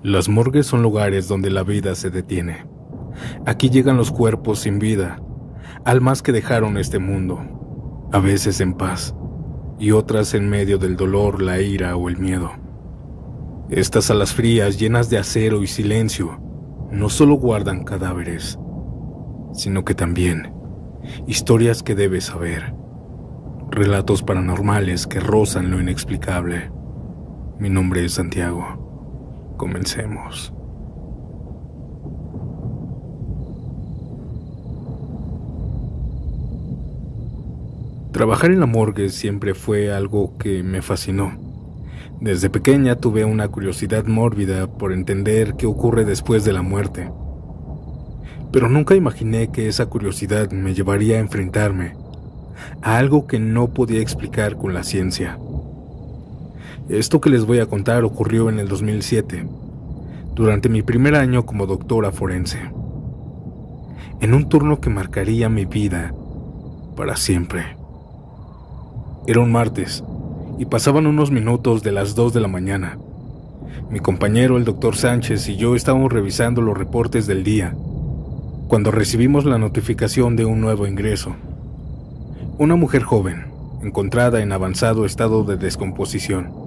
Las morgues son lugares donde la vida se detiene. Aquí llegan los cuerpos sin vida, almas que dejaron este mundo, a veces en paz, y otras en medio del dolor, la ira o el miedo. Estas salas frías, llenas de acero y silencio, no solo guardan cadáveres, sino que también historias que debes saber, relatos paranormales que rozan lo inexplicable. Mi nombre es Santiago. Comencemos. Trabajar en la morgue siempre fue algo que me fascinó. Desde pequeña tuve una curiosidad mórbida por entender qué ocurre después de la muerte. Pero nunca imaginé que esa curiosidad me llevaría a enfrentarme a algo que no podía explicar con la ciencia. Esto que les voy a contar ocurrió en el 2007, durante mi primer año como doctora forense, en un turno que marcaría mi vida para siempre. Era un martes, y pasaban unos minutos de las 2 de la mañana. Mi compañero, el doctor Sánchez, y yo estábamos revisando los reportes del día, cuando recibimos la notificación de un nuevo ingreso. Una mujer joven, encontrada en avanzado estado de descomposición.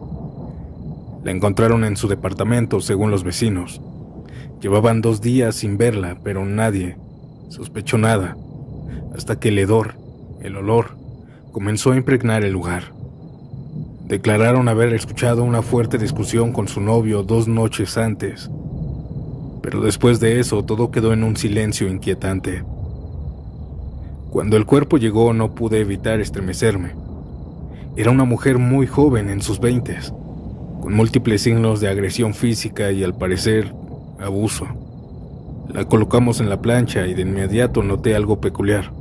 La encontraron en su departamento, según los vecinos. Llevaban 2 días sin verla, pero nadie sospechó nada, hasta que el olor, comenzó a impregnar el lugar. Declararon haber escuchado una fuerte discusión con su novio 2 noches antes, pero después de eso todo quedó en un silencio inquietante. Cuando el cuerpo llegó no pude evitar estremecerme. Era una mujer muy joven, en sus 20s, con múltiples signos de agresión física y, al parecer, abuso. La colocamos en la plancha y de inmediato noté algo peculiar.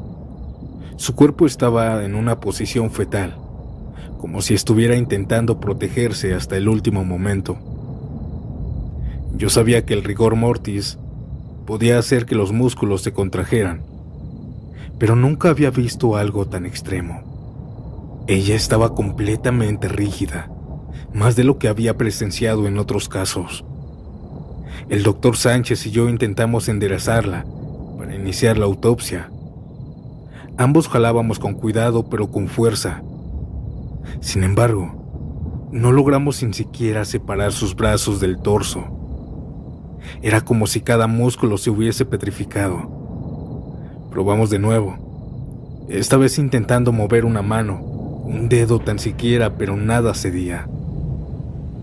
Su cuerpo estaba en una posición fetal, como si estuviera intentando protegerse hasta el último momento. Yo sabía que el rigor mortis podía hacer que los músculos se contrajeran, pero nunca había visto algo tan extremo. Ella estaba completamente rígida, más de lo que había presenciado en otros casos. El doctor Sánchez y yo intentamos enderezarla para iniciar la autopsia. Ambos jalábamos con cuidado, pero con fuerza. Sin embargo, no logramos ni siquiera separar sus brazos del torso. Era como si cada músculo se hubiese petrificado. Probamos de nuevo, esta vez intentando mover una mano, un dedo tan siquiera, pero nada cedía.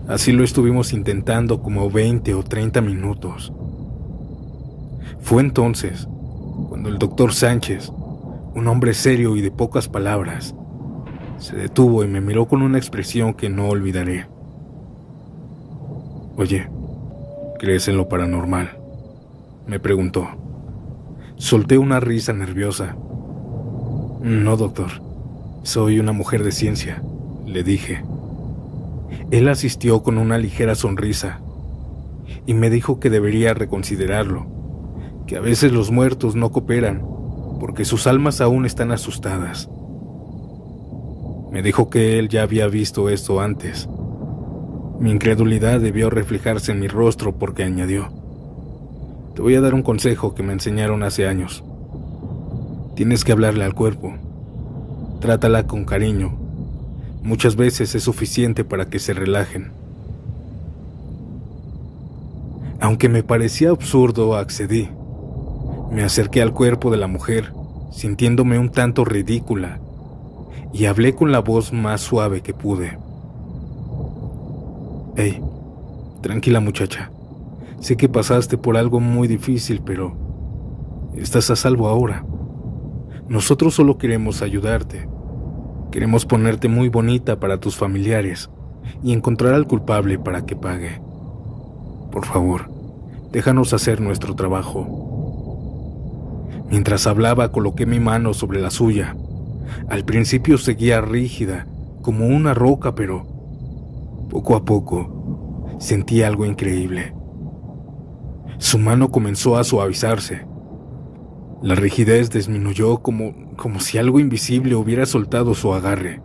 Así lo estuvimos intentando como 20 o 30 minutos. Fue entonces cuando el doctor Sánchez, un hombre serio y de pocas palabras, se detuvo y me miró con una expresión que no olvidaré. «Oye, ¿crees en lo paranormal?», me preguntó. Solté una risa nerviosa. «No, doctor, soy una mujer de ciencia», le dije. Él asistió con una ligera sonrisa y me dijo que debería reconsiderarlo, que a veces los muertos no cooperan porque sus almas aún están asustadas. Me dijo que él ya había visto esto antes. Mi incredulidad debió reflejarse en mi rostro porque añadió: «Te voy a dar un consejo que me enseñaron hace años. Tienes que hablarle al cuerpo. Trátala con cariño. Muchas veces es suficiente para que se relajen». Aunque me parecía absurdo, accedí. Me acerqué al cuerpo de la mujer, sintiéndome un tanto ridícula, y hablé con la voz más suave que pude. «Hey, tranquila muchacha. Sé que pasaste por algo muy difícil, pero estás a salvo ahora. Nosotros solo queremos ayudarte. Queremos ponerte muy bonita para tus familiares y encontrar al culpable para que pague. Por favor, déjanos hacer nuestro trabajo». Mientras hablaba, coloqué mi mano sobre la suya. Al principio seguía rígida, como una roca, pero poco a poco sentí algo increíble. Su mano comenzó a suavizarse. La rigidez disminuyó como si algo invisible hubiera soltado su agarre.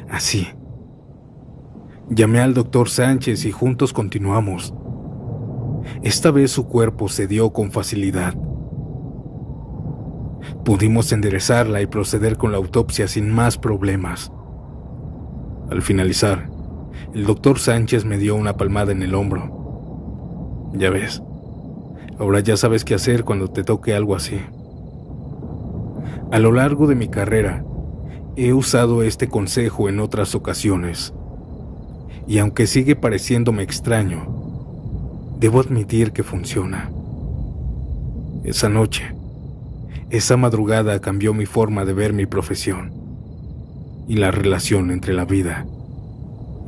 Así. Llamé al doctor Sánchez y juntos continuamos. Esta vez su cuerpo cedió con facilidad. Pudimos enderezarla y proceder con la autopsia sin más problemas. Al finalizar, el doctor Sánchez me dio una palmada en el hombro. Ya ves, ahora ya sabes qué hacer cuando te toque algo así. A lo largo de mi carrera, he usado este consejo en otras ocasiones, y aunque sigue pareciéndome extraño, debo admitir que funciona. Esa noche, esa madrugada cambió mi forma de ver mi profesión y la relación entre la vida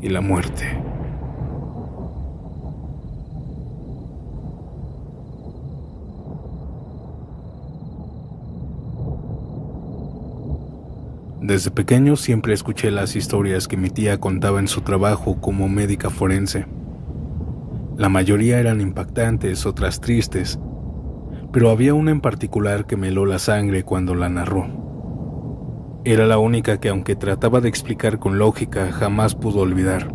y la muerte. Desde pequeño siempre escuché las historias que mi tía contaba en su trabajo como médica forense. La mayoría eran impactantes, otras tristes, pero había una en particular que me heló la sangre cuando la narró. Era la única que, aunque trataba de explicar con lógica, jamás pudo olvidar.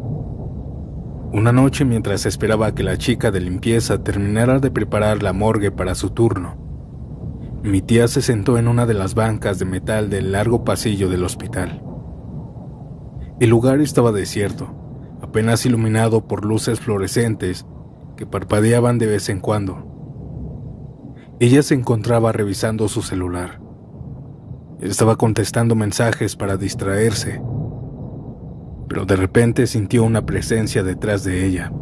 Una noche, mientras esperaba a que la chica de limpieza terminara de preparar la morgue para su turno, mi tía se sentó en una de las bancas de metal del largo pasillo del hospital. El lugar estaba desierto, apenas iluminado por luces fluorescentes que parpadeaban de vez en cuando. Ella se encontraba revisando su celular. Estaba contestando mensajes para distraerse, pero de repente sintió una presencia detrás de ella.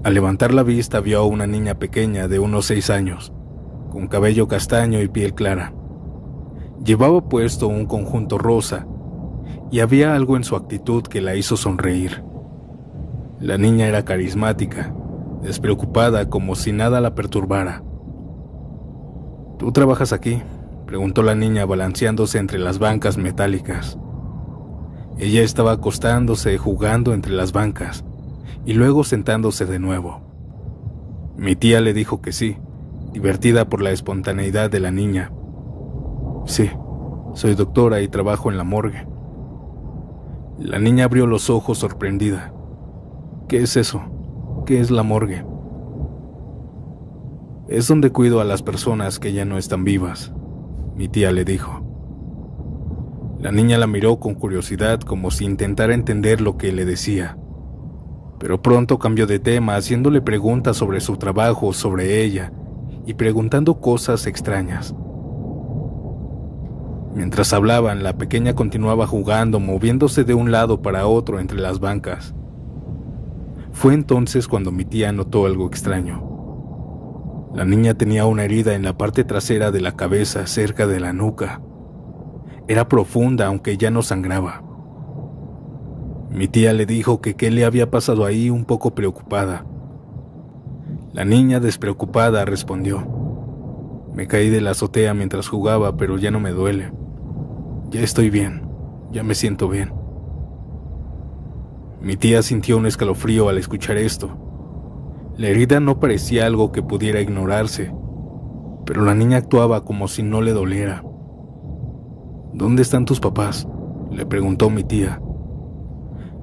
Al levantar la vista vio a una niña pequeña de unos 6 años, con cabello castaño y piel clara. Llevaba puesto un conjunto rosa y había algo en su actitud que la hizo sonreír. La niña era carismática, despreocupada, como si nada la perturbara. ¿Tú trabajas aquí?, preguntó la niña balanceándose entre las bancas metálicas. Ella estaba acostándose, jugando entre las bancas, y luego sentándose de nuevo. Mi tía le dijo que sí, divertida por la espontaneidad de la niña. Sí, soy doctora y trabajo en la morgue. La niña abrió los ojos sorprendida. ¿Qué es eso? ¿Qué es la morgue? Es donde cuido a las personas que ya no están vivas, mi tía le dijo. La niña la miró con curiosidad, como si intentara entender lo que le decía, pero pronto cambió de tema, haciéndole preguntas sobre su trabajo, sobre ella, y preguntando cosas extrañas. Mientras hablaban, la pequeña continuaba jugando, moviéndose de un lado para otro entre las bancas. Fue entonces cuando mi tía notó algo extraño. La niña tenía una herida en la parte trasera de la cabeza, cerca de la nuca. Era profunda, aunque ya no sangraba. Mi tía le dijo que qué le había pasado ahí, un poco preocupada. La niña, despreocupada, respondió: me caí de la azotea mientras jugaba, pero ya no me duele. Ya estoy bien, ya me siento bien. Mi tía sintió un escalofrío al escuchar esto. La herida no parecía algo que pudiera ignorarse, pero la niña actuaba como si no le doliera. ¿Dónde están tus papás?, le preguntó mi tía.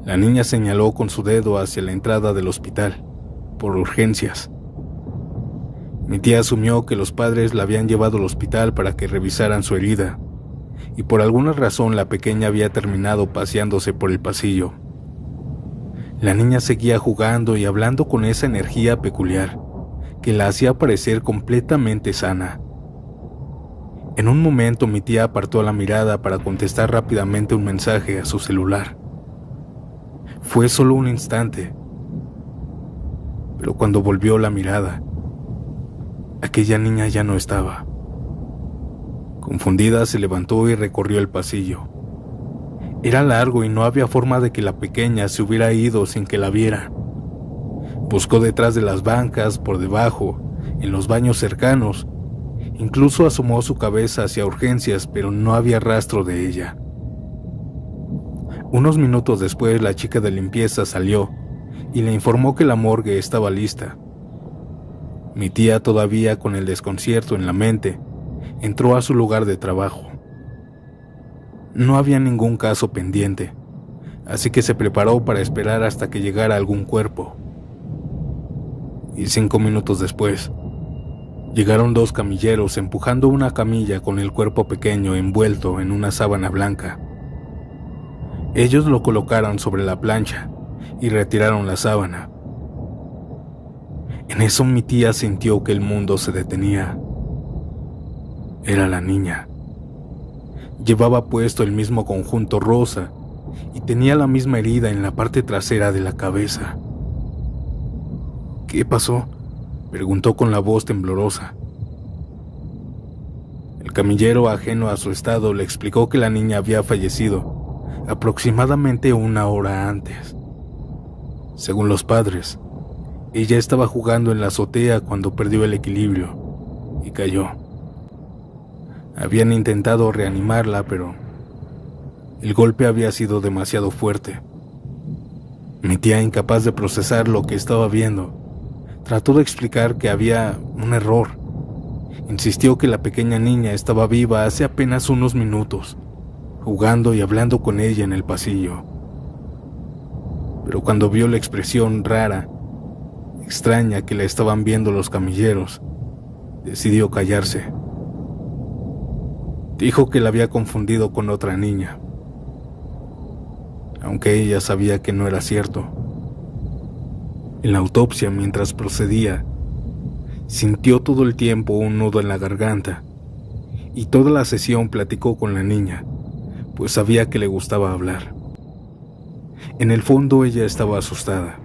La niña señaló con su dedo hacia la entrada del hospital, por urgencias. Mi tía asumió que los padres la habían llevado al hospital para que revisaran su herida, y por alguna razón la pequeña había terminado paseándose por el pasillo. La niña seguía jugando y hablando con esa energía peculiar que la hacía parecer completamente sana. En un momento mi tía apartó la mirada para contestar rápidamente un mensaje a su celular. Fue solo un instante, pero cuando volvió la mirada, aquella niña ya no estaba. Confundida, se levantó y recorrió el pasillo. Era largo y no había forma de que la pequeña se hubiera ido sin que la viera. Buscó detrás de las bancas, por debajo, en los baños cercanos. Incluso asomó su cabeza hacia urgencias, pero no había rastro de ella. Unos minutos después, la chica de limpieza salió y le informó que la morgue estaba lista. Mi tía, todavía con el desconcierto en la mente, entró a su lugar de trabajo. No había ningún caso pendiente, así que se preparó para esperar hasta que llegara algún cuerpo. y 5 minutos después, llegaron 2 camilleros empujando una camilla con el cuerpo pequeño envuelto en una sábana blanca. Ellos lo colocaron sobre la plancha y retiraron la sábana. En eso mi tía sintió que el mundo se detenía. Era la niña. Llevaba puesto el mismo conjunto rosa y tenía la misma herida en la parte trasera de la cabeza. ¿Qué pasó?, preguntó con la voz temblorosa. El camillero, ajeno a su estado, le explicó que la niña había fallecido aproximadamente 1 hora antes. Según los padres, ella estaba jugando en la azotea cuando perdió el equilibrio y cayó. Habían intentado reanimarla, pero el golpe había sido demasiado fuerte. Mi tía, incapaz de procesar lo que estaba viendo, trató de explicar que había un error. Insistió que la pequeña niña estaba viva hace apenas unos minutos, jugando y hablando con ella en el pasillo. Pero cuando vio la expresión rara, extraña que la estaban viendo los camilleros, decidió callarse. Dijo que la había confundido con otra niña, aunque ella sabía que no era cierto. En la autopsia, mientras procedía, sintió todo el tiempo un nudo en la garganta y toda la sesión platicó con la niña, pues sabía que le gustaba hablar. En el fondo ella estaba asustada.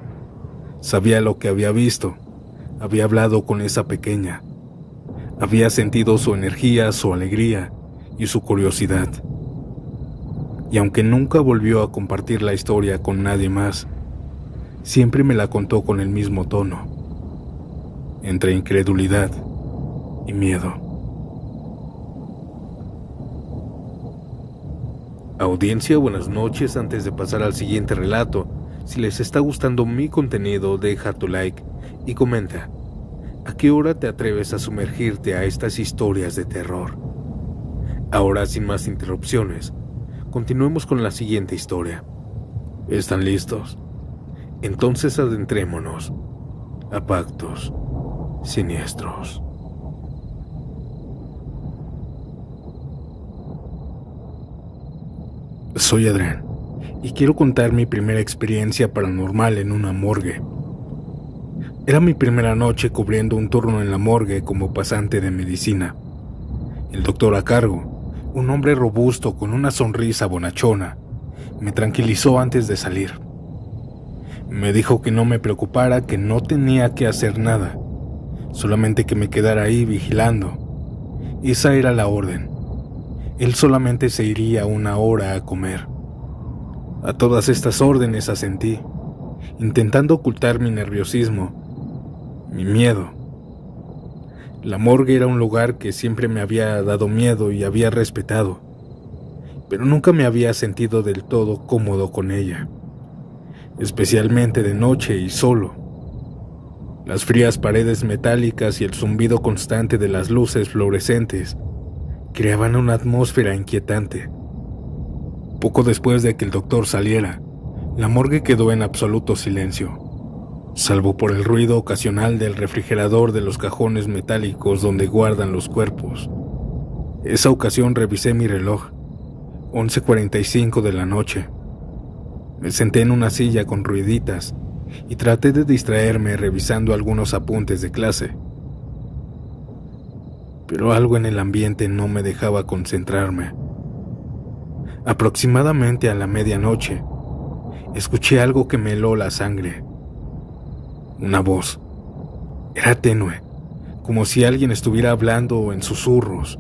Sabía lo que había visto, había hablado con esa pequeña, había sentido su energía, su alegría y su curiosidad. Y aunque nunca volvió a compartir la historia con nadie más, siempre me la contó con el mismo tono, entre incredulidad y miedo. Audiencia, buenas noches. Antes de pasar al siguiente relato, si les está gustando mi contenido, deja tu like y comenta ¿a qué hora te atreves a sumergirte a estas historias de terror? Ahora, sin más interrupciones, continuemos con la siguiente historia. ¿Están listos? Entonces adentrémonos a pactos siniestros. Soy Adrián y quiero contar mi primera experiencia paranormal en una morgue. Era mi primera noche cubriendo un turno en la morgue como pasante de medicina. El doctor a cargo, un hombre robusto con una sonrisa bonachona, me tranquilizó antes de salir. Me dijo que no me preocupara, que no tenía que hacer nada, solamente que me quedara ahí vigilando. Esa era la orden. Él solamente se iría 1 hora a comer. A todas estas órdenes asentí, intentando ocultar mi nerviosismo, mi miedo. La morgue era un lugar que siempre me había dado miedo y había respetado, pero nunca me había sentido del todo cómodo con ella, especialmente de noche y solo. Las frías paredes metálicas y el zumbido constante de las luces fluorescentes creaban una atmósfera inquietante. Poco después de que el doctor saliera, la morgue quedó en absoluto silencio, salvo por el ruido ocasional del refrigerador de los cajones metálicos donde guardan los cuerpos. Esa ocasión revisé mi reloj, 11:45 de la noche. Me senté en una silla con rueditas y traté de distraerme revisando algunos apuntes de clase. Pero algo en el ambiente no me dejaba concentrarme. Aproximadamente a la medianoche, escuché algo que me heló la sangre. Una voz. Era tenue, como si alguien estuviera hablando en susurros.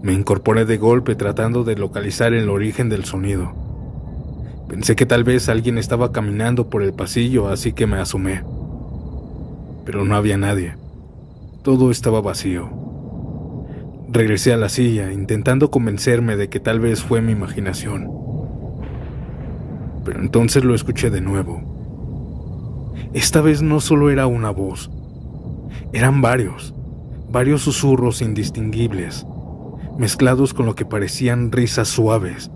Me incorporé de golpe tratando de localizar el origen del sonido. Pensé que tal vez alguien estaba caminando por el pasillo, así que me asomé. Pero no había nadie. Todo estaba vacío. Regresé a la silla, intentando convencerme de que tal vez fue mi imaginación. Pero entonces lo escuché de nuevo. Esta vez no solo era una voz, eran varios susurros indistinguibles, mezclados con lo que parecían risas suaves.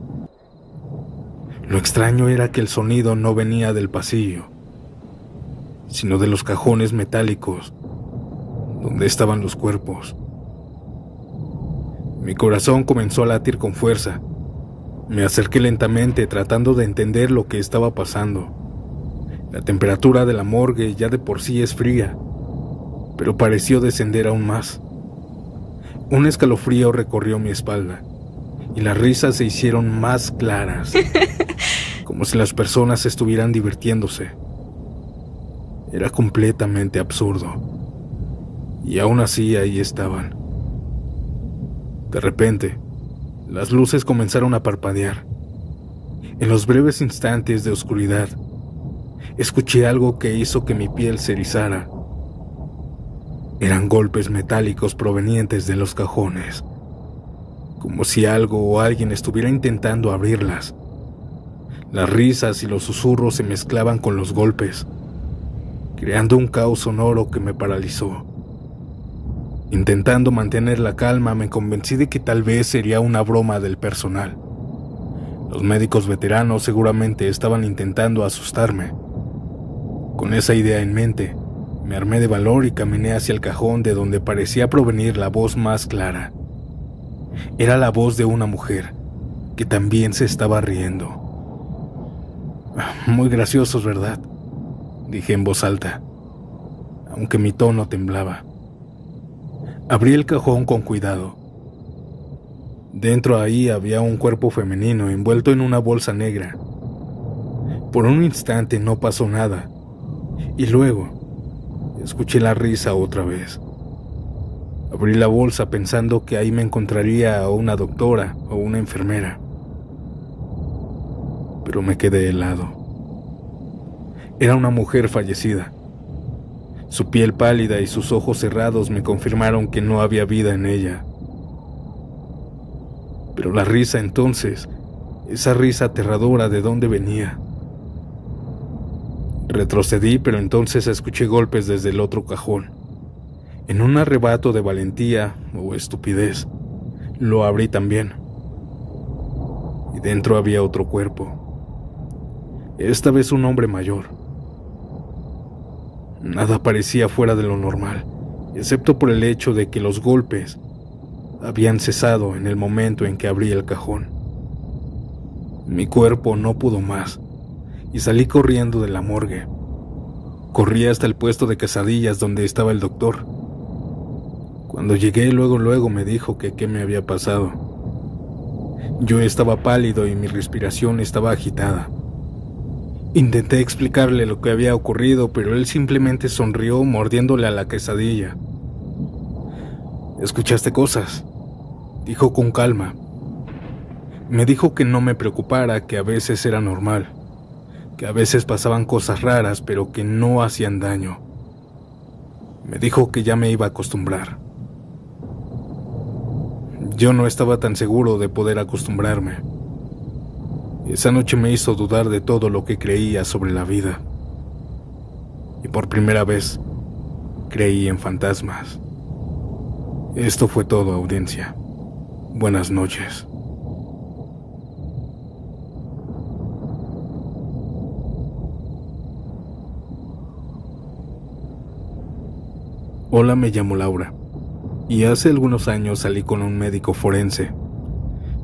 Lo extraño era que el sonido no venía del pasillo, sino de los cajones metálicos donde estaban los cuerpos. Mi corazón comenzó a latir con fuerza. Me acerqué lentamente tratando de entender lo que estaba pasando. La temperatura de la morgue ya de por sí es fría, pero pareció descender aún más. Un escalofrío recorrió mi espalda y las risas se hicieron más claras, como si las personas estuvieran divirtiéndose. Era completamente absurdo, y aún así ahí estaban. De repente, las luces comenzaron a parpadear. En los breves instantes de oscuridad, escuché algo que hizo que mi piel se erizara. Eran golpes metálicos provenientes de los cajones, como si algo o alguien estuviera intentando abrirlas. Las risas y los susurros se mezclaban con los golpes, creando un caos sonoro que me paralizó. Intentando mantener la calma, me convencí de que tal vez sería una broma del personal. Los médicos veteranos seguramente estaban intentando asustarme. Con esa idea en mente, me armé de valor y caminé hacia el cajón de donde parecía provenir la voz más clara. Era la voz de una mujer que también se estaba riendo. Muy graciosos, ¿verdad?, dije en voz alta, aunque mi tono temblaba. Abrí el cajón con cuidado. Dentro ahí había un cuerpo femenino envuelto en una bolsa negra. Por un instante no pasó nada, y luego escuché la risa otra vez. Abrí la bolsa pensando que ahí me encontraría a una doctora o una enfermera, pero me quedé helado. Era una mujer fallecida. Su piel pálida y sus ojos cerrados me confirmaron que no había vida en ella. Pero la risa entonces, esa risa aterradora, ¿de dónde venía? Retrocedí, pero entonces escuché golpes desde el otro cajón. En un arrebato de valentía o estupidez, lo abrí también. Y dentro había otro cuerpo. Esta vez un hombre mayor. Nada parecía fuera de lo normal, excepto por el hecho de que los golpes habían cesado en el momento en que abrí el cajón. Mi cuerpo no pudo más y salí corriendo de la morgue. Corrí hasta el puesto de quesadillas donde estaba el doctor. Cuando llegué, luego me dijo que qué me había pasado. Yo estaba pálido y mi respiración estaba agitada. Intenté explicarle lo que había ocurrido, pero él simplemente sonrió mordiéndole a la quesadilla. «¿Escuchaste cosas?», dijo con calma. Me dijo que no me preocupara, que a veces era normal, que a veces pasaban cosas raras, pero que no hacían daño. Me dijo que ya me iba a acostumbrar. Yo no estaba tan seguro de poder acostumbrarme. Esa noche me hizo dudar de todo lo que creía sobre la vida. Y por primera vez, creí en fantasmas. Esto fue todo, audiencia. Buenas noches. Hola, me llamo Laura, y hace algunos años salí con un médico forense,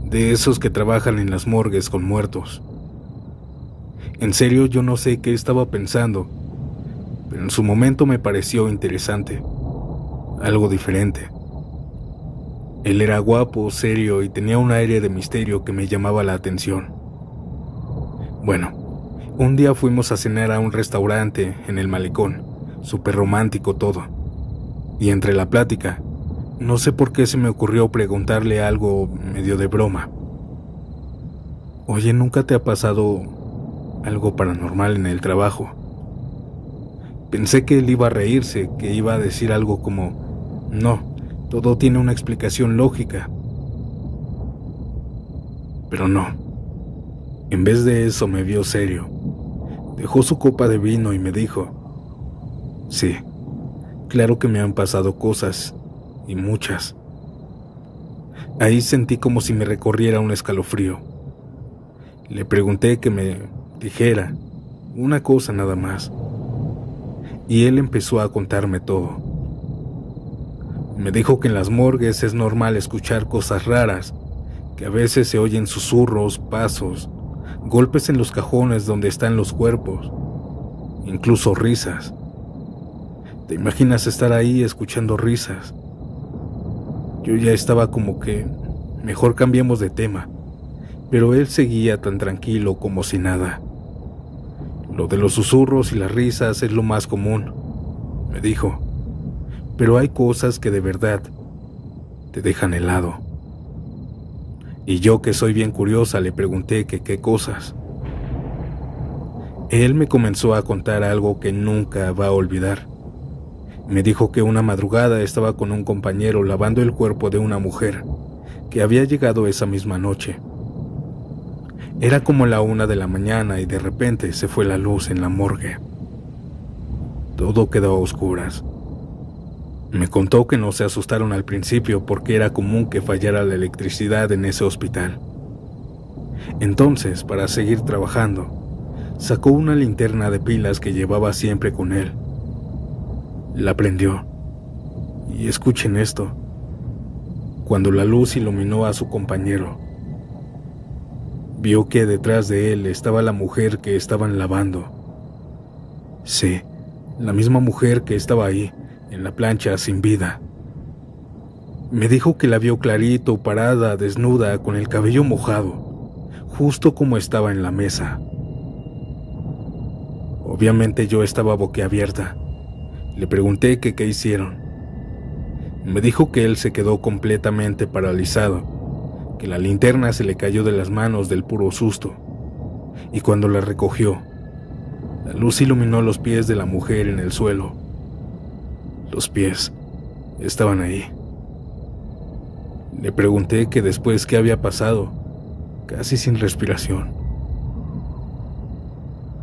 de esos que trabajan en las morgues con muertos. En serio, yo no sé qué estaba pensando, pero en su momento me pareció interesante, algo diferente. Él era guapo, serio y tenía un aire de misterio que me llamaba la atención. Bueno, un día fuimos a cenar a un restaurante en el malecón, súper romántico todo, y entre la plática, no sé por qué se me ocurrió preguntarle algo medio de broma. Oye, ¿nunca te ha pasado algo paranormal en el trabajo? Pensé que él iba a reírse, que iba a decir algo como, no, todo tiene una explicación lógica. Pero no. En vez de eso me vio serio. Dejó su copa de vino y me dijo, sí, claro que me han pasado cosas, y muchas. Ahí sentí como si me recorriera un escalofrío. Le pregunté que me dijera una cosa nada más. y él empezó a contarme todo. Me dijo que en las morgues es normal escuchar cosas raras, que a veces se oyen susurros, pasos, golpes en los cajones donde están los cuerpos, incluso risas. ¿Te imaginas estar ahí escuchando risas? Yo ya estaba como que, mejor cambiemos de tema, pero él seguía tan tranquilo como si nada. Lo de los susurros y las risas es lo más común, me dijo, pero hay cosas que de verdad te dejan helado. Y yo, que soy bien curiosa, le pregunté que qué cosas. Él me comenzó a contar algo que nunca va a olvidar. Me dijo que una madrugada estaba con un compañero lavando el cuerpo de una mujer que había llegado esa misma noche. Era como la 1 de la mañana y de repente se fue la luz en la morgue. Todo quedó a oscuras. Me contó que no se asustaron al principio porque era común que fallara la electricidad en ese hospital. Entonces, para seguir trabajando, sacó una linterna de pilas que llevaba siempre con él. La prendió. Y escuchen esto. Cuando la luz iluminó a su compañero, vio que detrás de él estaba la mujer que estaban lavando. Sí, la misma mujer que estaba ahí, en la plancha sin vida. Me dijo que la vio clarito, parada, desnuda, con el cabello mojado, justo como estaba en la mesa. Obviamente yo estaba boquiabierta. Le pregunté que qué hicieron. Me dijo que él se quedó completamente paralizado, que la linterna se le cayó de las manos del puro susto, y cuando la recogió, la luz iluminó los pies de la mujer en el suelo. Los pies estaban ahí. Le pregunté que después qué había pasado, casi sin respiración.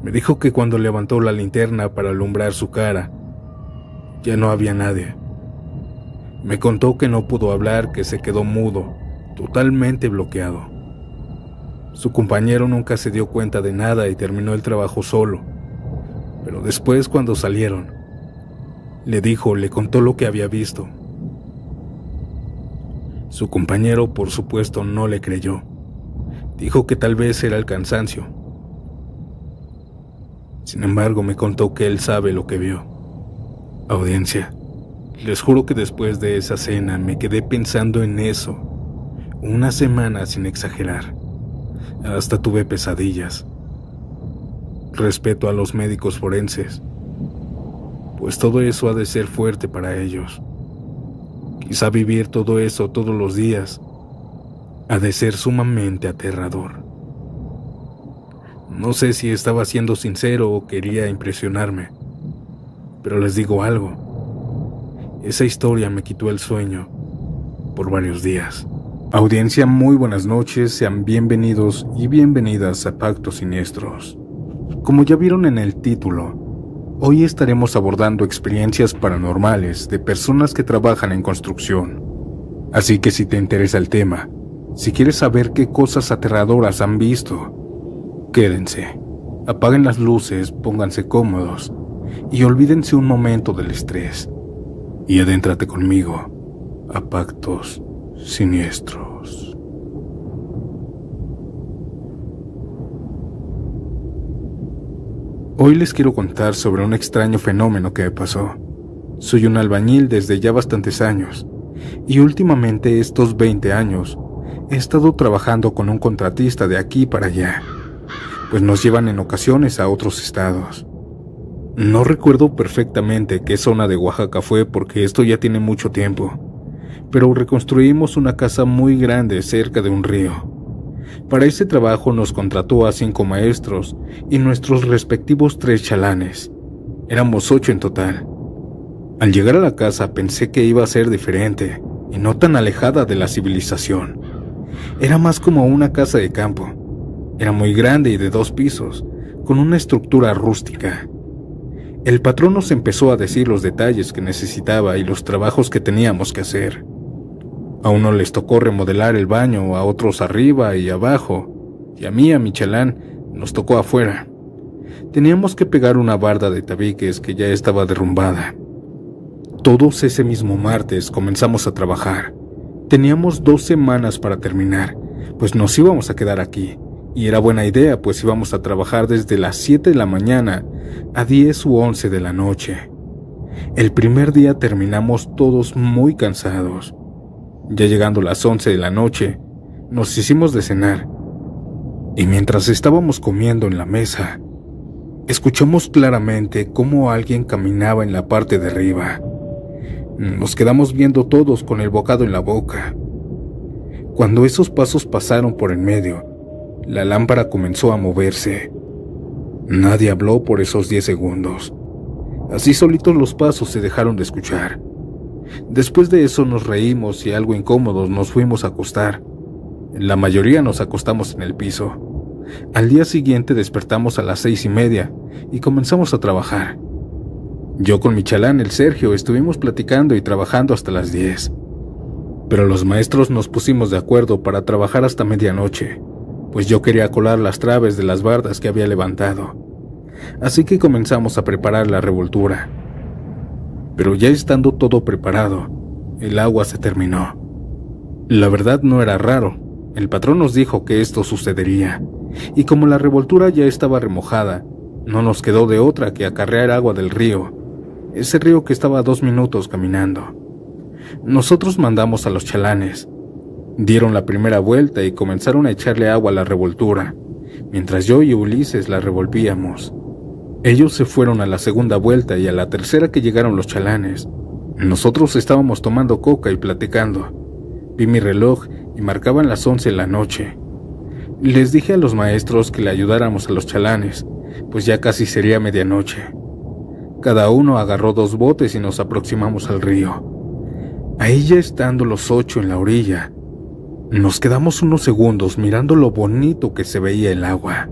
Me dijo que cuando levantó la linterna para alumbrar su cara, ya no había nadie. Me contó que no pudo hablar, que se quedó mudo, totalmente bloqueado. Su compañero nunca se dio cuenta de nada y terminó el trabajo solo. Pero después, cuando salieron, le contó lo que había visto. Su compañero, por supuesto, no le creyó. Dijo que tal vez era el cansancio. Sin embargo, me contó que él sabe lo que vio. Audiencia, les juro que después de esa cena me quedé pensando en eso, una semana sin exagerar. Hasta tuve pesadillas. Respeto a los médicos forenses, pues todo eso ha de ser fuerte para ellos. Quizá vivir todo eso todos los días ha de ser sumamente aterrador. No sé si estaba siendo sincero o quería impresionarme, pero les digo algo. Esa historia me quitó el sueño por varios días. Audiencia, muy buenas noches, sean bienvenidos y bienvenidas a Pactos Siniestros. Como ya vieron en el título, hoy estaremos abordando experiencias paranormales de personas que trabajan en construcción. Así que si te interesa el tema, si quieres saber qué cosas aterradoras han visto, quédense, apaguen las luces, pónganse cómodos y olvídense un momento del estrés y adéntrate conmigo a Pactos Siniestros. Hoy les quiero contar sobre un extraño fenómeno que me pasó. Soy un albañil desde ya bastantes años, y últimamente estos 20 años he estado trabajando con un contratista de aquí para allá, pues nos llevan en ocasiones a otros estados. No recuerdo perfectamente qué zona de Oaxaca fue porque esto ya tiene mucho tiempo, pero reconstruimos una casa muy grande cerca de un río. Para ese trabajo nos contrató a 5 maestros y nuestros respectivos 3 chalanes. Éramos 8 en total. Al llegar a la casa pensé que iba a ser diferente y no tan alejada de la civilización. Era más como una casa de campo. Era muy grande y de 2 pisos, con una estructura rústica. El patrón nos empezó a decir los detalles que necesitaba y los trabajos que teníamos que hacer. A uno les tocó remodelar el baño, a otros arriba y abajo, y a mí, a mi chalán, nos tocó afuera. Teníamos que pegar una barda de tabiques que ya estaba derrumbada. Todos ese mismo martes comenzamos a trabajar. Teníamos 2 semanas para terminar, pues nos íbamos a quedar aquí, y era buena idea, pues íbamos a trabajar desde las 7 de la mañana a 10 u 11 de la noche. El primer día terminamos todos muy cansados. Ya llegando las 11 de la noche, nos hicimos de cenar, y mientras estábamos comiendo en la mesa, escuchamos claramente cómo alguien caminaba en la parte de arriba. Nos quedamos viendo todos con el bocado en la boca. Cuando esos pasos pasaron por en medio, la lámpara comenzó a moverse. Nadie habló por esos 10 segundos. Así solitos los pasos se dejaron de escuchar. Después de eso nos reímos y algo incómodos nos fuimos a acostar. La mayoría nos acostamos en el piso. Al día siguiente despertamos a las 6:30 y comenzamos a trabajar. Yo con mi chalán, el Sergio, estuvimos platicando y trabajando hasta las 10. Pero los maestros nos pusimos de acuerdo para trabajar hasta medianoche, pues yo quería colar las traves de las bardas que había levantado. Así que comenzamos a preparar la revoltura. Pero ya estando todo preparado, el agua se terminó. La verdad no era raro. El patrón nos dijo que esto sucedería, y como la revoltura ya estaba remojada, no nos quedó de otra que acarrear agua del río, ese río que estaba a 2 minutos caminando. Nosotros mandamos a los chalanes. Dieron la primera vuelta y comenzaron a echarle agua a la revoltura, mientras yo y Ulises la revolvíamos. Ellos se fueron a la segunda vuelta y a la tercera que llegaron los chalanes. Nosotros estábamos tomando coca y platicando. Vi mi reloj y marcaban las 11 de la noche. Les dije a los maestros que le ayudáramos a los chalanes, pues ya casi sería medianoche. Cada uno agarró 2 botes y nos aproximamos al río. Ahí ya estando los 8 en la orilla, nos quedamos unos segundos mirando lo bonito que se veía el agua.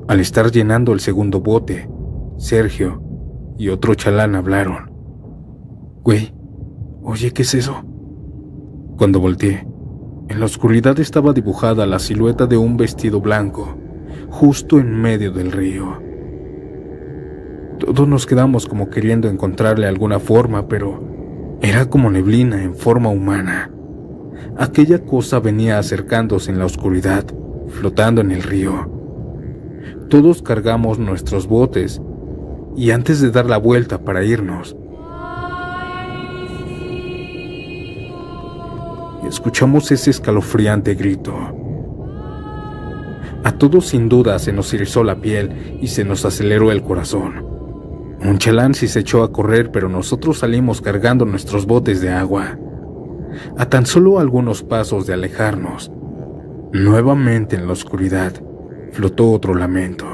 Al estar llenando el segundo bote, Sergio y otro chalán hablaron. Güey, oye, ¿qué es eso? Cuando volteé, en la oscuridad estaba dibujada la silueta de un vestido blanco, justo en medio del río. Todos nos quedamos como queriendo encontrarle alguna forma, pero era como neblina en forma humana. Aquella cosa venía acercándose en la oscuridad, flotando en el río. Todos cargamos nuestros botes y antes de dar la vuelta para irnos, escuchamos ese escalofriante grito. A todos sin duda se nos erizó la piel y se nos aceleró el corazón. Un chalán sí se echó a correr, pero nosotros salimos cargando nuestros botes de agua. A tan solo algunos pasos de alejarnos, nuevamente en la oscuridad, flotó otro lamento.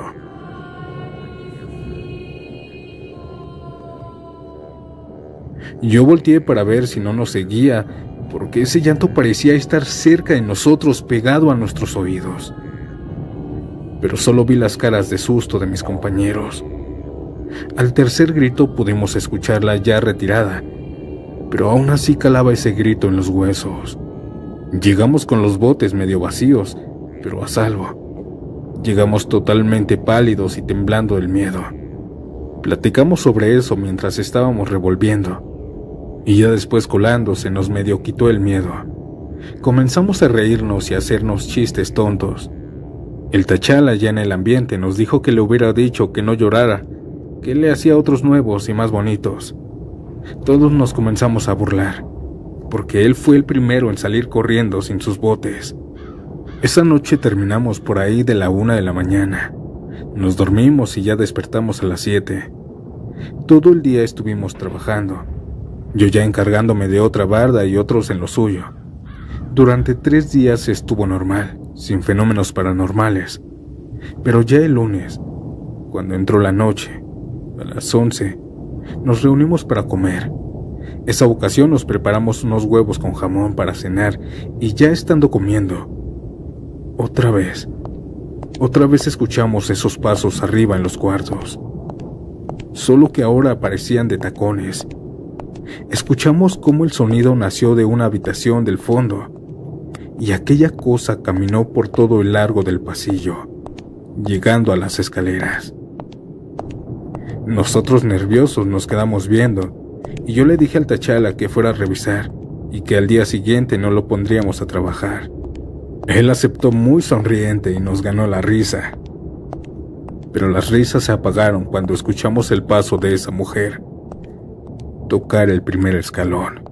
Yo volteé para ver si no nos seguía, porque ese llanto parecía estar cerca de nosotros, pegado a nuestros oídos. Pero solo vi las caras de susto de mis compañeros. Al tercer grito pudimos escucharla ya retirada, pero aún así calaba ese grito en los huesos. Llegamos con los botes medio vacíos, pero a salvo. Llegamos totalmente pálidos y temblando del miedo. Platicamos sobre eso mientras estábamos revolviendo, y ya después colando se nos medio quitó el miedo. Comenzamos a reírnos y a hacernos chistes tontos. El tachala ya en el ambiente nos dijo que le hubiera dicho que no llorara, que él le hacía otros nuevos y más bonitos. Todos nos comenzamos a burlar, porque él fue el primero en salir corriendo sin sus botes. Esa noche terminamos por ahí de la 1 de la mañana. Nos dormimos y ya despertamos a las 7. Todo el día estuvimos trabajando, yo ya encargándome de otra barda y otros en lo suyo. Durante 3 días estuvo normal, sin fenómenos paranormales. Pero ya el lunes, cuando entró la noche, a las 11, nos reunimos para comer. Esa ocasión nos preparamos unos huevos con jamón para cenar y ya estando comiendo, otra vez escuchamos esos pasos arriba en los cuartos. Solo que ahora parecían de tacones. Escuchamos cómo el sonido nació de una habitación del fondo y aquella cosa caminó por todo el largo del pasillo, llegando a las escaleras. Nosotros nerviosos nos quedamos viendo, y yo le dije al Tachala que fuera a revisar y que al día siguiente no lo pondríamos a trabajar. Él aceptó muy sonriente y nos ganó la risa. Pero las risas se apagaron cuando escuchamos el paso de esa mujer tocar el primer escalón,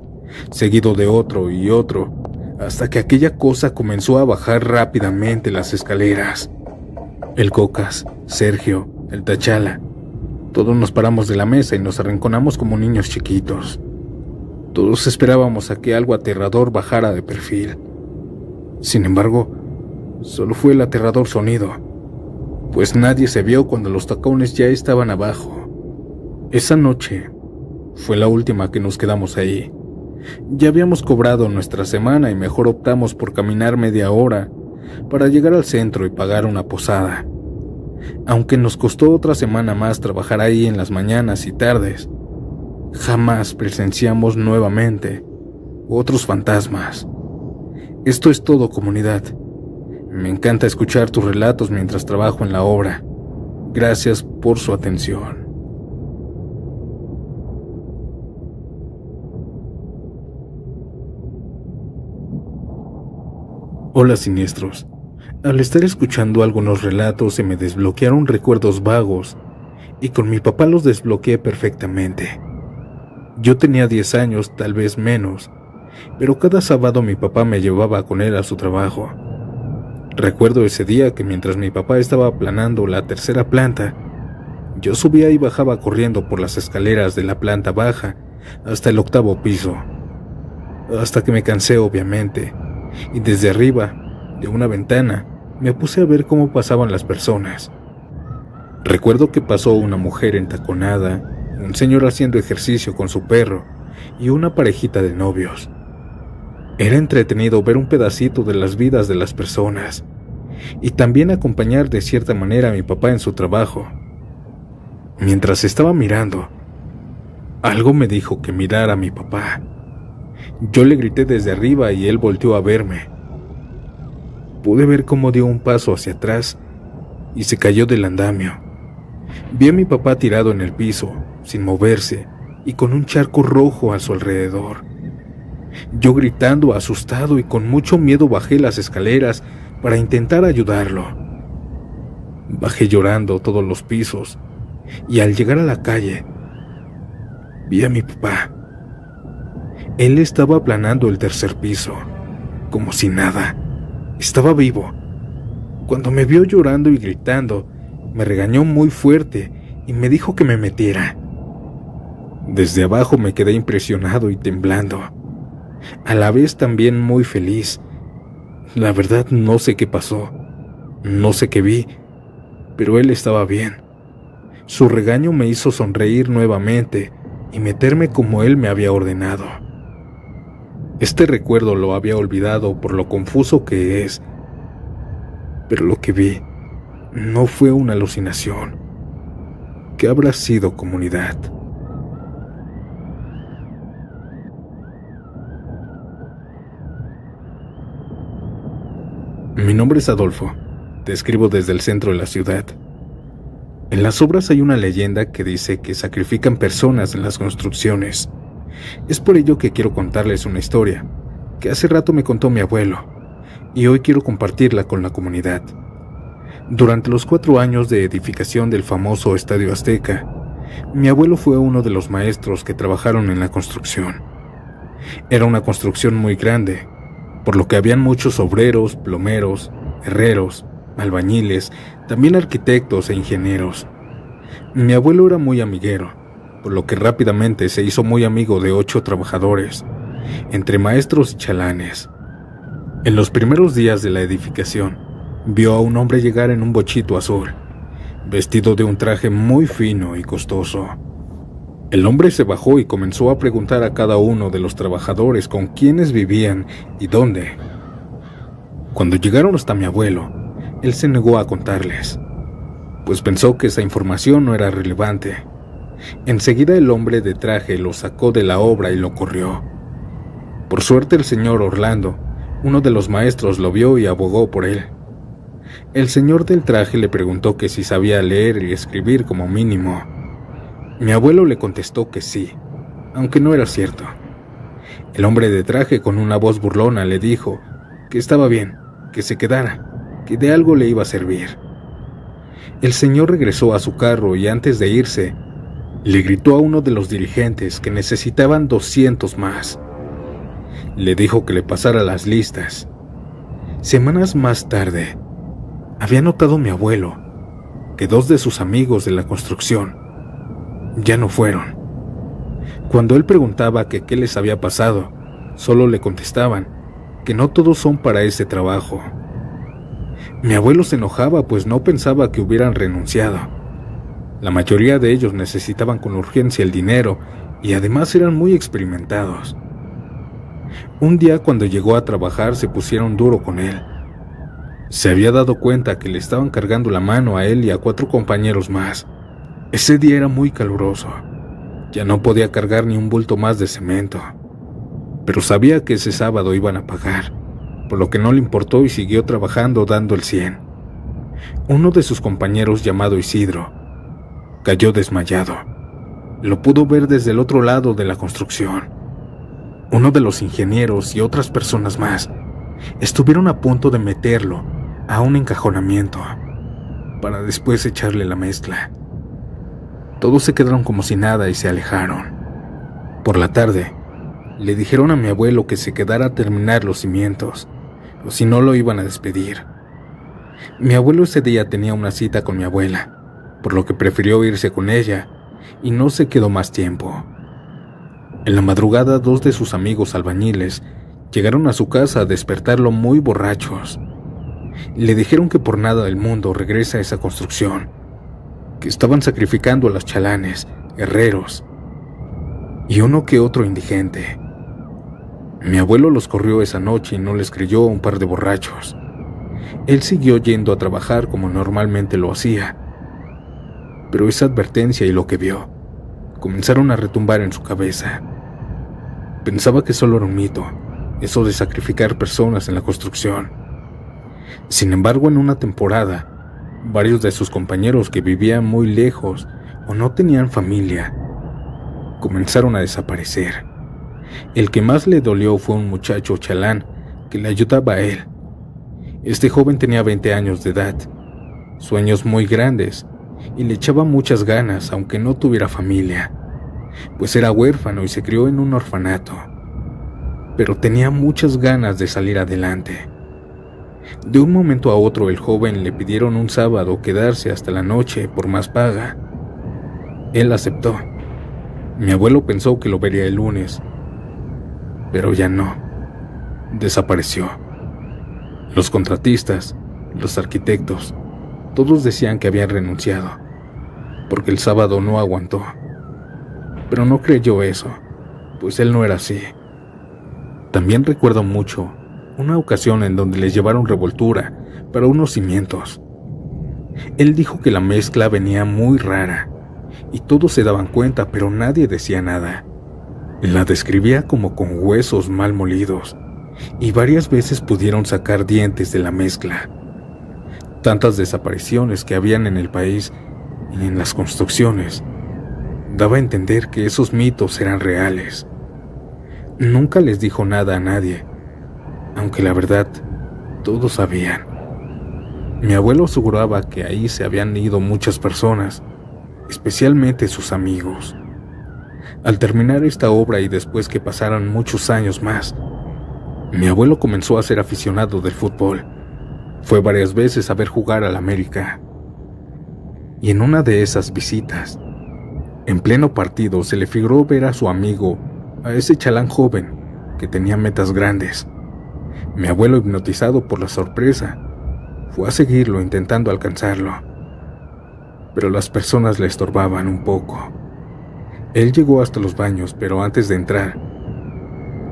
seguido de otro y otro, hasta que aquella cosa comenzó a bajar rápidamente las escaleras. El Cocas, Sergio, el Tachala, todos nos paramos de la mesa y nos arrinconamos como niños chiquitos. Todos esperábamos a que algo aterrador bajara de perfil. Sin embargo, solo fue el aterrador sonido, pues nadie se vio cuando los tacones ya estaban abajo. Esa noche fue la última que nos quedamos ahí. Ya habíamos cobrado nuestra semana y mejor optamos por caminar media hora para llegar al centro y pagar una posada. Aunque nos costó otra semana más trabajar ahí en las mañanas y tardes, jamás presenciamos nuevamente otros fantasmas. Esto es todo, comunidad. Me encanta escuchar tus relatos mientras trabajo en la obra. Gracias por su atención. Hola, siniestros. Al estar escuchando algunos relatos se me desbloquearon recuerdos vagos y con mi papá los desbloqueé perfectamente. Yo tenía 10 años, tal vez menos, pero cada sábado mi papá me llevaba con él a su trabajo. Recuerdo ese día que mientras mi papá estaba aplanando la tercera planta, yo subía y bajaba corriendo por las escaleras de la planta baja hasta el 8º piso, hasta que me cansé, obviamente, y desde arriba, de una ventana, me puse a ver cómo pasaban las personas. Recuerdo que pasó una mujer entaconada, un señor haciendo ejercicio con su perro y una parejita de novios. Era entretenido ver un pedacito de las vidas de las personas y también acompañar de cierta manera a mi papá en su trabajo. Mientras estaba mirando, algo me dijo que mirara a mi papá. Yo le grité desde arriba y él volteó a verme. Pude ver cómo dio un paso hacia atrás y se cayó del andamio. Vi a mi papá tirado en el piso, sin moverse y con un charco rojo a su alrededor. Yo gritando, asustado y con mucho miedo bajé las escaleras para intentar ayudarlo. Bajé llorando todos los pisos y al llegar a la calle vi a mi papá. Él estaba aplanando el 3er piso, como si nada. Estaba vivo. Cuando me vio llorando y gritando, me regañó muy fuerte y me dijo que me metiera. Desde abajo me quedé impresionado y temblando, a la vez también muy feliz. La verdad no sé qué pasó, no sé qué vi, pero él estaba bien. Su regaño me hizo sonreír nuevamente y meterme como él me había ordenado. Este recuerdo lo había olvidado por lo confuso que es, pero lo que vi no fue una alucinación. ¿Qué habrá sido, comunidad? Mi nombre es Adolfo. Te escribo desde el centro de la ciudad. En las obras hay una leyenda que dice que sacrifican personas en las construcciones. Es por ello que quiero contarles una historia que hace rato me contó mi abuelo y hoy quiero compartirla con la comunidad. Durante los 4 años de edificación del famoso Estadio Azteca, mi abuelo fue uno de los maestros que trabajaron en la construcción. Era una construcción muy grande, por lo que habían muchos obreros, plomeros, herreros, albañiles, también arquitectos e ingenieros. Mi abuelo era muy amiguero, por lo que rápidamente se hizo muy amigo de 8 trabajadores, entre maestros y chalanes. En los primeros días de la edificación, vio a un hombre llegar en un bochito azul, vestido de un traje muy fino y costoso. El hombre se bajó y comenzó a preguntar a cada uno de los trabajadores con quiénes vivían y dónde. Cuando llegaron hasta mi abuelo, él se negó a contarles, pues pensó que esa información no era relevante. Enseguida el hombre de traje lo sacó de la obra y lo corrió. Por suerte el señor Orlando, uno de los maestros, lo vio y abogó por él. El señor del traje le preguntó que si sabía leer y escribir como mínimo. Mi abuelo le contestó que sí, aunque no era cierto. El hombre de traje, con una voz burlona, le dijo que estaba bien, que se quedara, que de algo le iba a servir. El señor regresó a su carro y antes de irse, le gritó a uno de los dirigentes que necesitaban 200 más. Le dijo que le pasara las listas. Semanas más tarde, había notado mi abuelo que 2 de sus amigos de la construcción ya no fueron. Cuando él preguntaba que qué les había pasado, solo le contestaban que no todos son para ese trabajo. Mi abuelo se enojaba, pues no pensaba que hubieran renunciado. La mayoría de ellos necesitaban con urgencia el dinero y además eran muy experimentados. Un día, cuando llegó a trabajar, se pusieron duro con él. Se había dado cuenta que le estaban cargando la mano a él y a 4 compañeros más. Ese día era muy caluroso. Ya no podía cargar ni un bulto más de cemento. Pero sabía que ese sábado iban a pagar, por lo que no le importó y siguió trabajando dando el 100. Uno de sus compañeros, llamado Isidro, cayó desmayado. Lo pudo ver desde el otro lado de la construcción. Uno de los ingenieros y otras personas más estuvieron a punto de meterlo a un encajonamiento para después echarle la mezcla. Todos se quedaron como si nada y se alejaron. Por la tarde, le dijeron a mi abuelo que se quedara a terminar los cimientos, o si no lo iban a despedir. Mi abuelo ese día tenía una cita con mi abuela, por lo que prefirió irse con ella y no se quedó más tiempo. En la madrugada, 2 de sus amigos albañiles llegaron a su casa a despertarlo muy borrachos. Le dijeron que por nada del mundo regresa a esa construcción, que estaban sacrificando a los chalanes, herreros y uno que otro indigente. Mi abuelo los corrió esa noche y no les creyó a un par de borrachos. Él siguió yendo a trabajar como normalmente lo hacía, pero esa advertencia y lo que vio comenzaron a retumbar en su cabeza. Pensaba que solo era un mito, eso de sacrificar personas en la construcción. Sin embargo, en una temporada, varios de sus compañeros que vivían muy lejos o no tenían familia comenzaron a desaparecer. El que más le dolió fue un muchacho chalán que le ayudaba a él. Este joven tenía 20 años de edad, sueños muy grandes y le echaba muchas ganas aunque no tuviera familia, pues era huérfano y se crió en un orfanato, pero tenía muchas ganas de salir adelante. De un momento a otro, el joven le pidieron un sábado quedarse hasta la noche por más paga. Él aceptó. Mi abuelo pensó que lo vería el lunes, pero ya no. Desapareció. Los contratistas, los arquitectos, todos decían que habían renunciado, porque el sábado no aguantó. Pero no creyó eso, pues él no era así. También recuerdo mucho una ocasión en donde les llevaron revoltura para unos cimientos. Él dijo que la mezcla venía muy rara y todos se daban cuenta, pero nadie decía nada. La describía como con huesos mal molidos y varias veces pudieron sacar dientes de la mezcla. Tantas desapariciones que habían en el país y en las construcciones daba a entender que esos mitos eran reales. Nunca les dijo nada a nadie, aunque la verdad, todos sabían. Mi abuelo aseguraba que ahí se habían ido muchas personas, especialmente sus amigos. Al terminar esta obra y después que pasaran muchos años más, mi abuelo comenzó a ser aficionado del fútbol. Fue varias veces a ver jugar al América. Y en una de esas visitas, en pleno partido, se le figuró ver a su amigo, a ese chalán joven que tenía metas grandes. Mi abuelo, hipnotizado por la sorpresa, fue a seguirlo intentando alcanzarlo, pero las personas le estorbaban un poco. Él llegó hasta los baños, pero antes de entrar,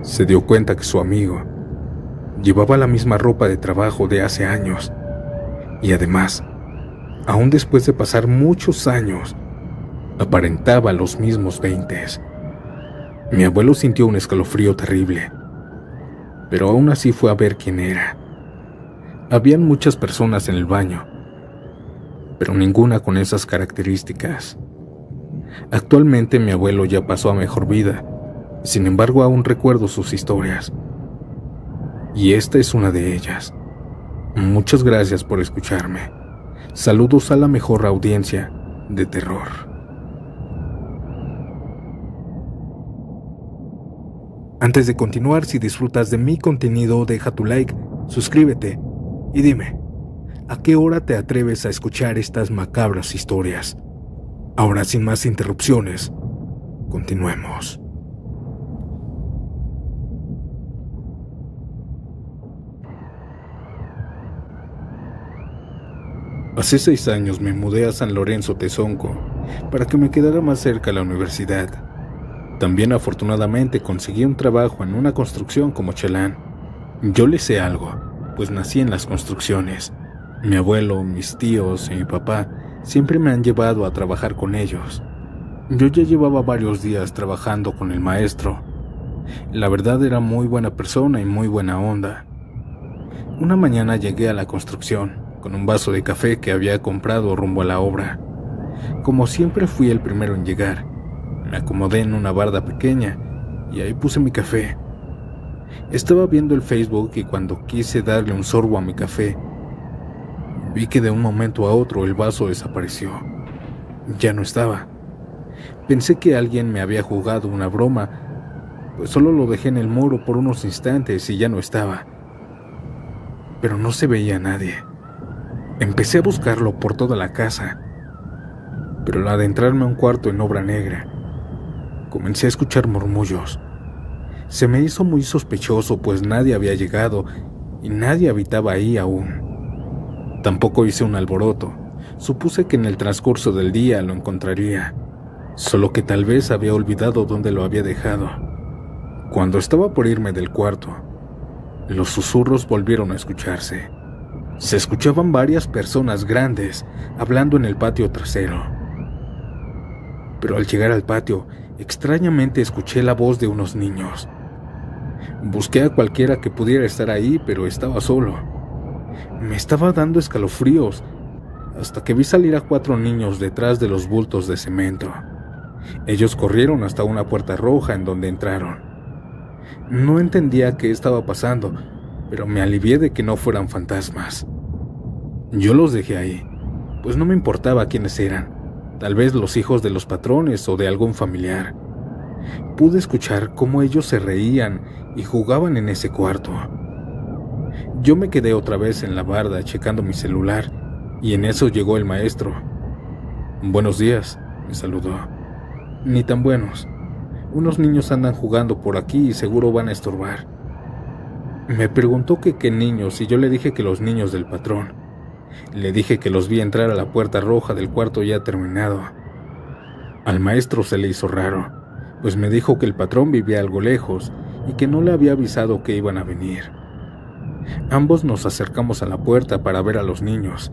se dio cuenta que su amigo llevaba la misma ropa de trabajo de hace años, y además, aún después de pasar muchos años, aparentaba los mismos 20. Mi abuelo sintió un escalofrío terrible, pero aún así fue a ver quién era. Habían muchas personas en el baño, pero ninguna con esas características. Actualmente mi abuelo ya pasó a mejor vida, sin embargo aún recuerdo sus historias. Y esta es una de ellas. Muchas gracias por escucharme. Saludos a la mejor audiencia de terror. Antes de continuar, si disfrutas de mi contenido, deja tu like, suscríbete y dime, ¿a qué hora te atreves a escuchar estas macabras historias? Ahora, sin más interrupciones, continuemos. Hace 6 años me mudé a San Lorenzo Tezonco para que me quedara más cerca a la universidad. También afortunadamente conseguí un trabajo en una construcción como chalán. Yo le sé algo, pues nací en las construcciones. Mi abuelo, mis tíos y mi papá siempre me han llevado a trabajar con ellos. Yo ya llevaba varios días trabajando con el maestro. La verdad era muy buena persona y muy buena onda. Una mañana llegué a la construcción con un vaso de café que había comprado rumbo a la obra. Como siempre fui el primero en llegar. Me acomodé en una barda pequeña y ahí puse mi café. Estaba viendo el Facebook y cuando quise darle un sorbo a mi café, vi que de un momento a otro el vaso desapareció. Ya no estaba. Pensé que alguien me había jugado una broma, pues solo lo dejé en el muro por unos instantes y ya no estaba. Pero no se veía a nadie. Empecé a buscarlo por toda la casa, pero al adentrarme a un cuarto en obra negra, comencé a escuchar murmullos. Se me hizo muy sospechoso, pues nadie había llegado y nadie habitaba ahí aún. Tampoco hice un alboroto. Supuse que en el transcurso del día lo encontraría, solo que tal vez había olvidado dónde lo había dejado. Cuando estaba por irme del cuarto, los susurros volvieron a escucharse. Se escuchaban varias personas grandes hablando en el patio trasero. Pero al llegar al patio, extrañamente escuché la voz de unos niños. Busqué a cualquiera que pudiera estar ahí, pero estaba solo. Me estaba dando escalofríos hasta que vi salir a 4 niños detrás de los bultos de cemento. Ellos corrieron hasta una puerta roja en donde entraron. No entendía qué estaba pasando, pero me alivié de que no fueran fantasmas. Yo los dejé ahí, pues no me importaba quiénes eran, tal vez los hijos de los patrones o de algún familiar. Pude escuchar cómo ellos se reían y jugaban en ese cuarto. Yo me quedé otra vez en la barda checando mi celular y en eso llegó el maestro. «Buenos días», me saludó. «Ni tan buenos. Unos niños andan jugando por aquí y seguro van a estorbar». Me preguntó que qué niños y yo le dije que los niños del patrón. Le dije que los vi entrar a la puerta roja del cuarto ya terminado. Al maestro se le hizo raro, pues me dijo que el patrón vivía algo lejos y que no le había avisado que iban a venir. Ambos nos acercamos a la puerta para ver a los niños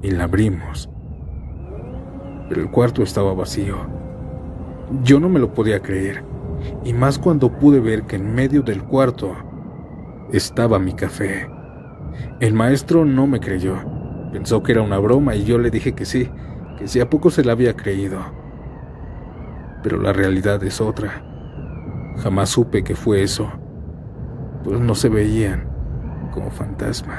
y la abrimos. Pero el cuarto estaba vacío. Yo no me lo podía creer, y más cuando pude ver que en medio del cuarto estaba mi café. El maestro no me creyó. Pensó que era una broma y yo le dije que sí a poco se la había creído. Pero la realidad es otra. Jamás supe qué fue eso, pues no se veían como fantasmas.